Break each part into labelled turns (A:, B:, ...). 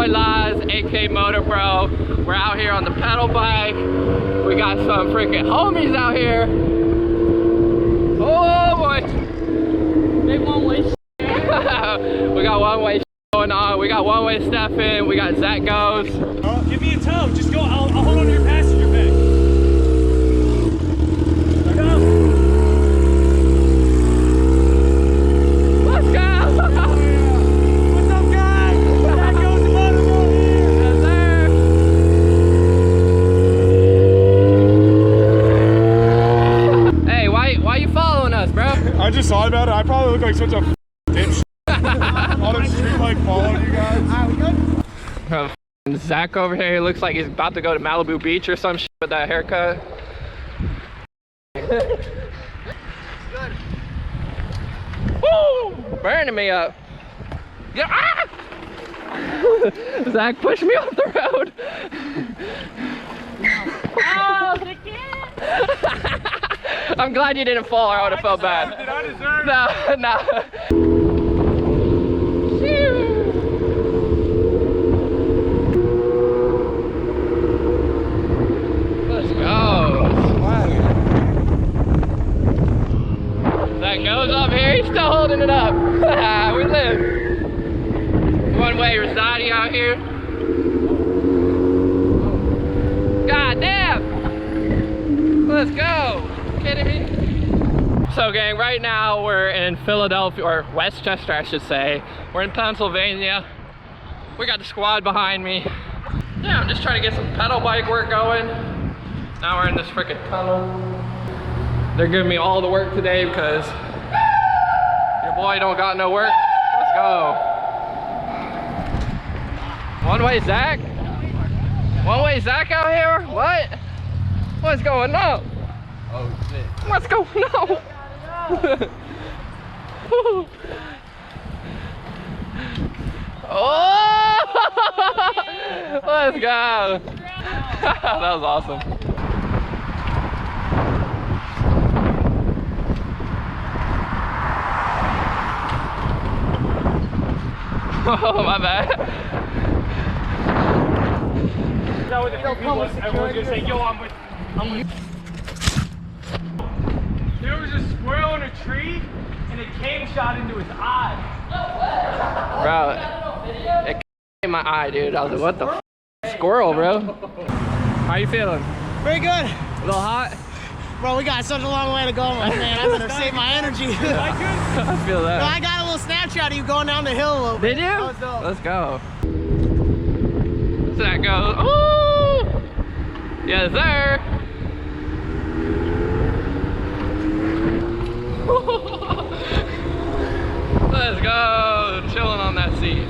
A: Laz, aka MotoBroo. We're out here on the pedal bike. We got some freaking homies out here. Oh boy.
B: Big one-way
A: We got one-way going on. We got one-way Stephan. We got Zackgoes.
C: Give me a tow. Just go. I'll hold on to your passenger bag.
A: Let's go.
C: What's up, guys? Zackgoes and MotoBroo here.
A: Yes, sir. Hey, why you following us, bro?
C: I just thought about it. I probably look like such a dipshit. All the street like following you guys.
A: Zach over here, he looks like he's about to go to Malibu Beach or some shit with that haircut. Woo! Burning me up. Yeah. Ah! Zach pushed me off the road.
B: Oh, the kid!
A: I'm glad you didn't fall or I would have felt bad.
C: Did I deserve it?
A: No. Let's go. That goes up here. He's still holding it up. We live. One-way Rozaati out here. God damn. Let's go. Kidding me? So gang, right now we're in Philadelphia, or Westchester I should say. We're in Pennsylvania. We got the squad behind me. Yeah, I'm just trying to get some pedal bike work going. Now we're in this freaking tunnel. They're giving me all the work today because your boy don't got no work. Let's go. One-way Zach? One-way Zach out here? What? What's going on? Oh shit. What's going on? Oh! Let's go. That was awesome. Oh, my bad.
C: That was everyone's gonna say, yo, I'm with. There was a squirrel in a tree, and it came shot into his eye.
A: Bro, it in my eye, dude. I was like, what the f? Squirrel, bro. How you feeling?
D: Very good.
A: A little hot?
D: Bro, we got such a long way to go, my man. I better save my energy.
A: I feel that.
D: No, I got a little Snapchat of you going down the hill a little bit.
A: Did you?
D: That was dope.
A: Let's go. That goes. Oh! Yes, sir. Let's go. Chilling on that seat.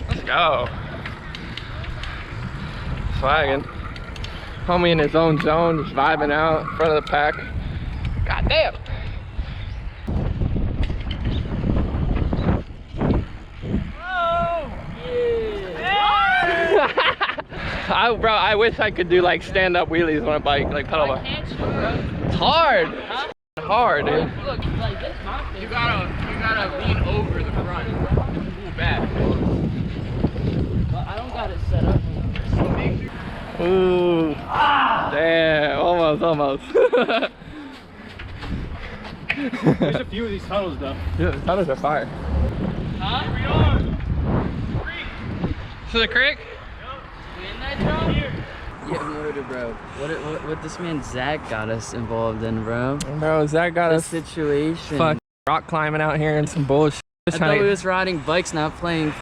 A: Let's go. Swagging. Homie in his own zone, just vibing out in front of the pack. God damn. Bro, I wish I could do like stand-up wheelies on a bike, like pedal bike. It's hard. Huh? It's hard, dude.
B: Look, like this mountain.
A: You gotta lean over the front. Ooh, bad.
B: But I don't got it set up.
A: Ooh. Damn, almost.
C: There's a few of these tunnels, though.
A: Yeah, the tunnels are fire.
B: Huh?
C: Here we are.
A: To the creek?
B: We in that drum?
C: Here.
E: Yeah, MotoBroo. What this man Zach got us involved in, bro?
A: Bro, Zach got
E: The
A: us
E: situation.
A: fucking rock climbing out here and some bullshit.
E: I thought we was riding bikes, not playing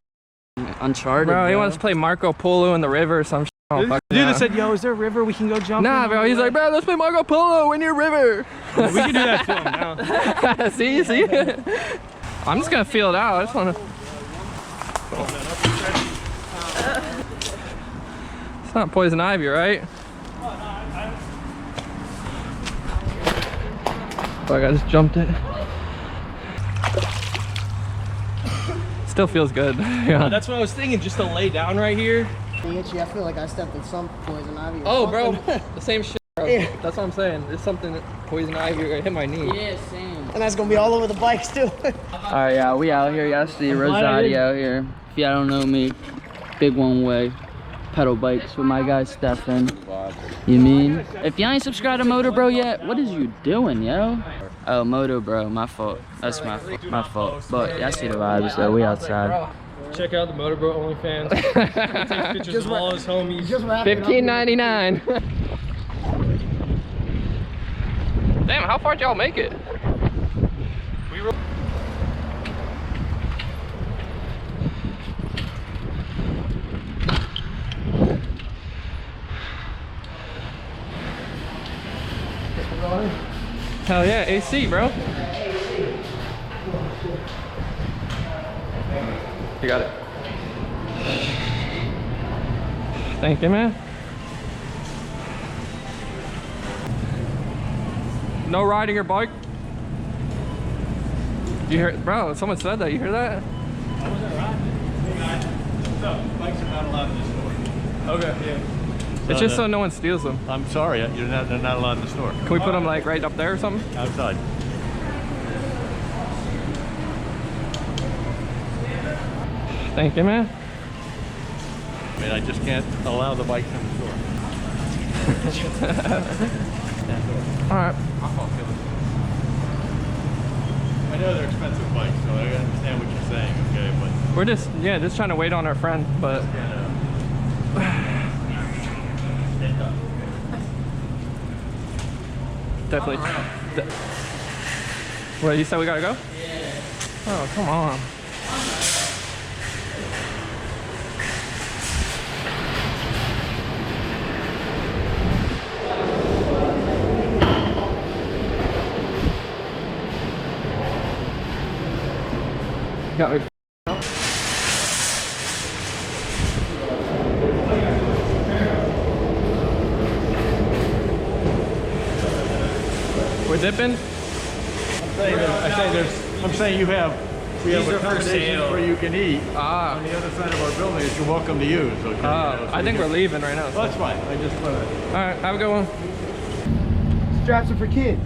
E: Uncharted.
A: Bro, he wants to play Marco Polo in the river or some shit.
C: Dude that said, yo, is there a river we can go jump in?
A: Nah, bro, he's like, bro, let's play Marco Polo in your river.
C: We can do that to him now.
A: see? I'm just gonna feel it out. I just wanna. It's not poison ivy, right? Fuck, I just jumped it. Still feels good. Yeah.
C: That's what I was thinking, just to lay down right here.
D: Itchy. I feel like I stepped in some poison ivy.
A: Oh, bro, the same shit
D: Yeah.
A: That's what I'm saying. It's something poison ivy or hit my knee.
E: Yeah, same.
D: And that's gonna be all over the bikes too.
E: Alright, yeah, we out here. Y'all see Rozaati out here. If y'all don't know me, big one way. Pedal bikes with my guy Stephan. You mean? If y'all ain't subscribed to MotoBroo yet, what is you doing, yo? Oh, MotoBroo, my fault. That's my fault. But y'all see the vibes though, we outside.
A: Check out the MotoBroo OnlyFans. He takes pictures of all his homies. $15.99. Damn, how far did y'all make it? Hell yeah, AC, bro. You got it. Thank you, man. No riding your bike? You hear, bro, someone said that. You hear that?
C: I wasn't riding. No, bikes are not allowed in the store. Okay, yeah.
A: It's just so no one steals them.
C: I'm sorry, they're not allowed in the store.
A: Can we put them like right up there or something?
C: Outside.
A: Thank you, man.
C: I mean, I just can't allow the bikes in the store.
A: All right.
C: I know they're expensive bikes, so I understand what you're saying, okay, but...
A: We're just trying to wait on our friend, but... Definitely. What, you said we gotta go? Yeah. Oh, come on. Got me. We're dipping?
C: I'm saying we have accommodations where you can eat.
A: Ah.
C: On the other side of our building that you're welcome to use. Okay?
A: So I think we're leaving right now. So.
C: Well, that's fine. I just want to...
A: All right, have a good one.
D: Straps are for kids.